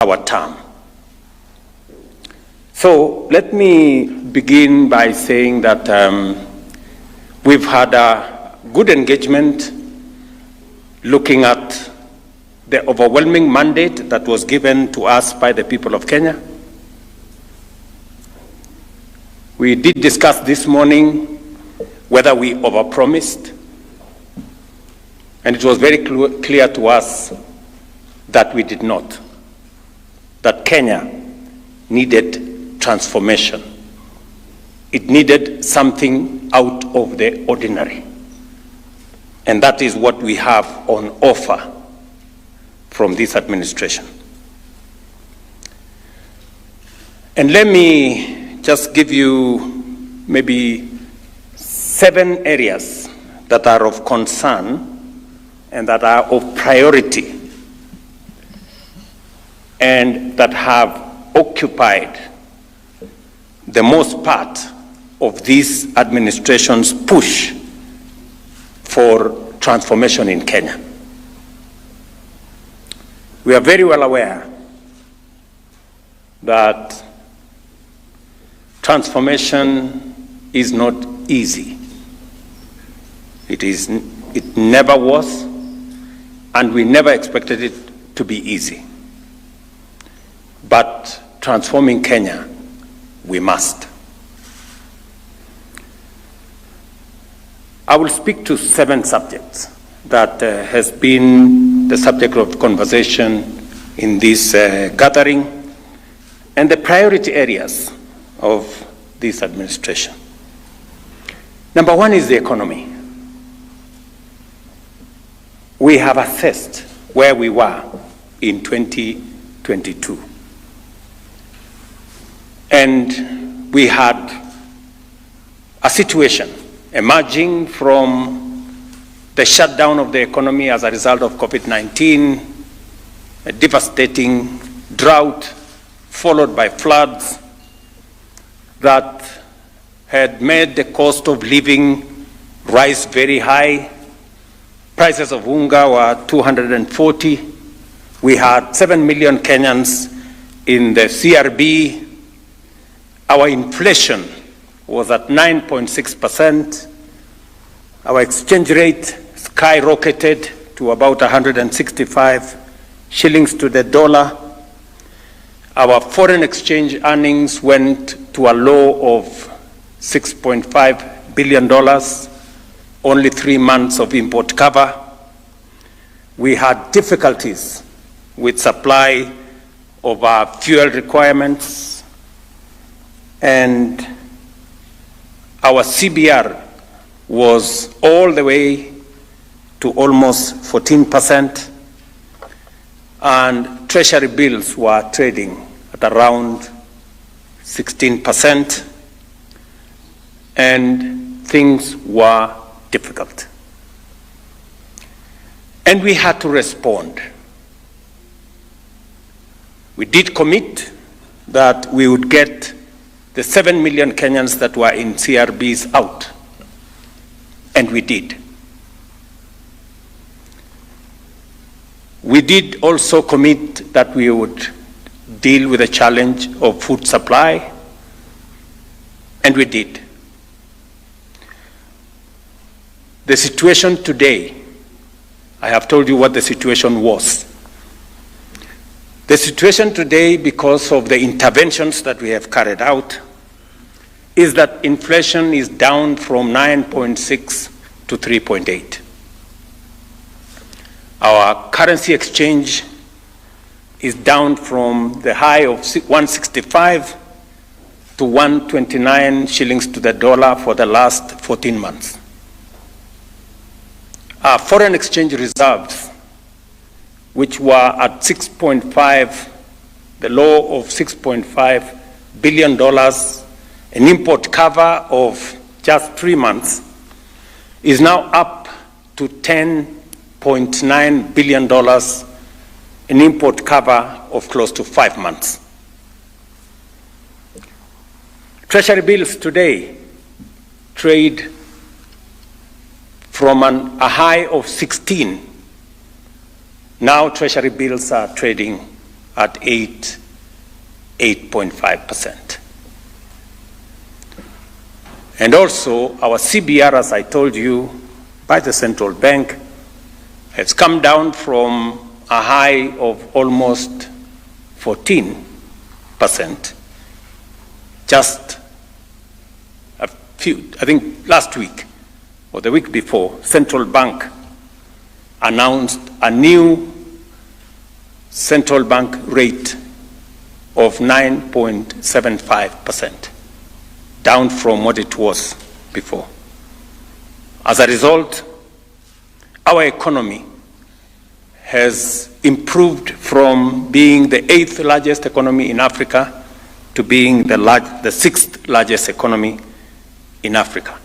our term. So let me begin by saying that we've had a good engagement looking at the overwhelming mandate that was given to us by the people of Kenya. We did discuss this morning whether we overpromised, and it was very clear to us that we did not, that Kenya needed transformation. It needed something out of the ordinary. And that is what we have on offer from this administration. And let me just give you maybe 7 areas that are of concern and that are of priority and that have occupied the most part of this administration's push for transformation in Kenya. We are very well aware that transformation is not easy. It never was, and we never expected it to be easy. But transforming Kenya, we must. I will speak to 7 subjects that has been the subject of conversation in this gathering and the priority areas of this administration. Number 1 is the economy. We have assessed where we were in 2022. And we had a situation emerging from the shutdown of the economy as a result of COVID-19, a devastating drought followed by floods that had made the cost of living rise very high. Prices of unga were 240. We had 7 million Kenyans in the CRB. Our inflation was at 9.6%. Our exchange rate skyrocketed to about 165 shillings to the dollar. Our foreign exchange earnings went to a low of $6.5 billion, only 3 months of import cover. We had difficulties with supply of our fuel requirements, and our CBR was all the way to almost 14%, and treasury bills were trading at around 16%, and things were difficult. And we had to respond. We did commit that we would get the 7 million Kenyans that were in CRBs out, and we did. We did also commit that we would deal with the challenge of food supply, and we did. The situation today, I have told you what the situation was. The situation today, because of the interventions that we have carried out, is that inflation is down from 9.6 to 3.8. Our currency exchange is down from the high of 165 to 129 shillings to the dollar for the last 14 months. Our foreign exchange reserves, which were at 6.5, the low of $6.5 billion, an import cover of just 3 months, is now up to $10.9 billion, an import cover of close to 5 months. Treasury bills today trade from a high of 16. Now treasury bills are trading at 8.5%. And also, our CBR, as I told you, by the central bank, has come down from a high of almost 14% just I think last week or the week before, central bank announced a new central bank rate of 9.75%, down from what it was before. As a result, our economy has improved from being the 8th largest economy in Africa to being the 6th largest economy in Africa.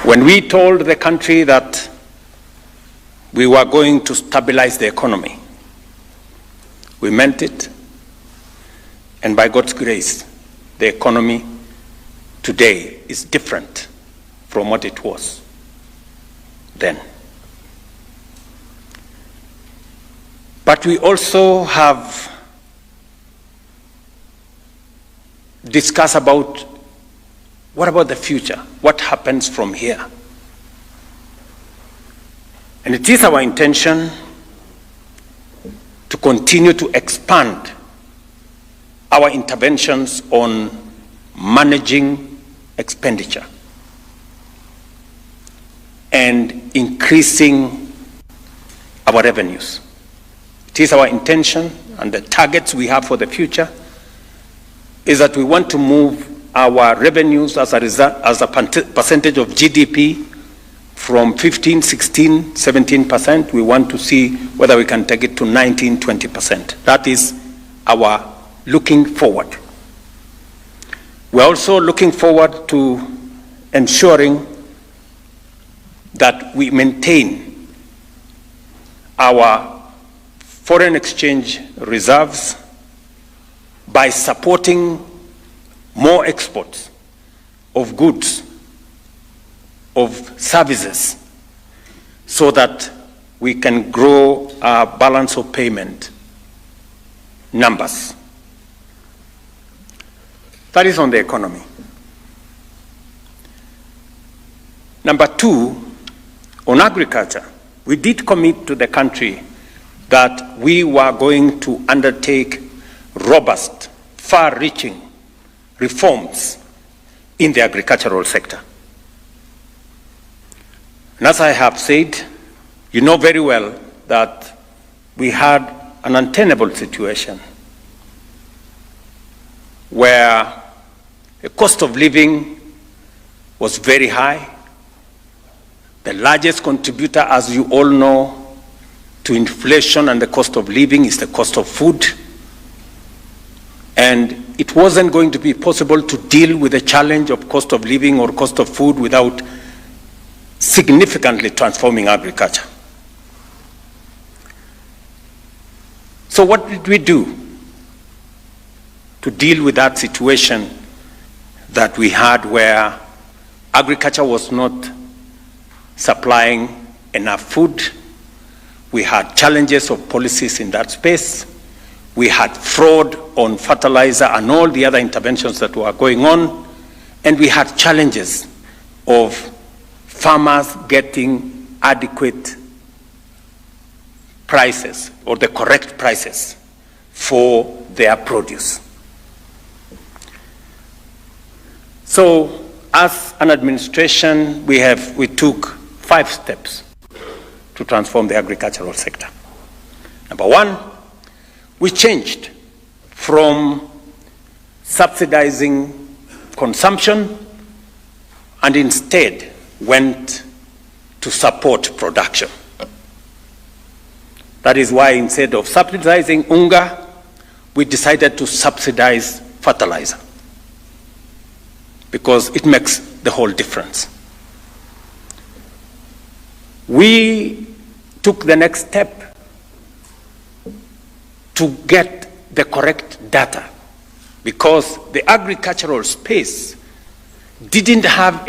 When we told the country that we were going to stabilize the economy, we meant it, and by God's grace, the economy today is different from what it was then. But we also have discussed about what about the future? What happens from here? And it is our intention to continue to expand our interventions on managing expenditure and increasing our revenues. It is our intention, and the targets we have for the future is that we want to move our revenues as a percentage of GDP from 15, 16, 17%. We want to see whether we can take it to 19, 20%. That is our looking forward. We're also looking forward to ensuring that we maintain our foreign exchange reserves by supporting more exports of goods, of services, so that we can grow our balance of payment numbers. That is on the economy. Number two, on agriculture, we did commit to the country that we were going to undertake robust, far-reaching reforms in the agricultural sector. And as I have said, you know very well that we had an untenable situation where the cost of living was very high. The largest contributor, as you all know, to inflation and the cost of living is the cost of food. And it wasn't going to be possible to deal with the challenge of cost of living or cost of food without significantly transforming agriculture. So what did we do to deal with that situation that we had where agriculture was not supplying enough food? We had challenges of policies in that space. We had fraud on fertilizer and all the other interventions that were going on. And we had challenges of farmers getting adequate prices or the correct prices for their produce. So as an administration, we took 5 steps to transform the agricultural sector. Number one, we changed from subsidizing consumption and instead went to support production. That is why instead of subsidizing unga, we decided to subsidize fertilizer, because it makes the whole difference. We took the next step to get the correct data, because the agricultural space didn't have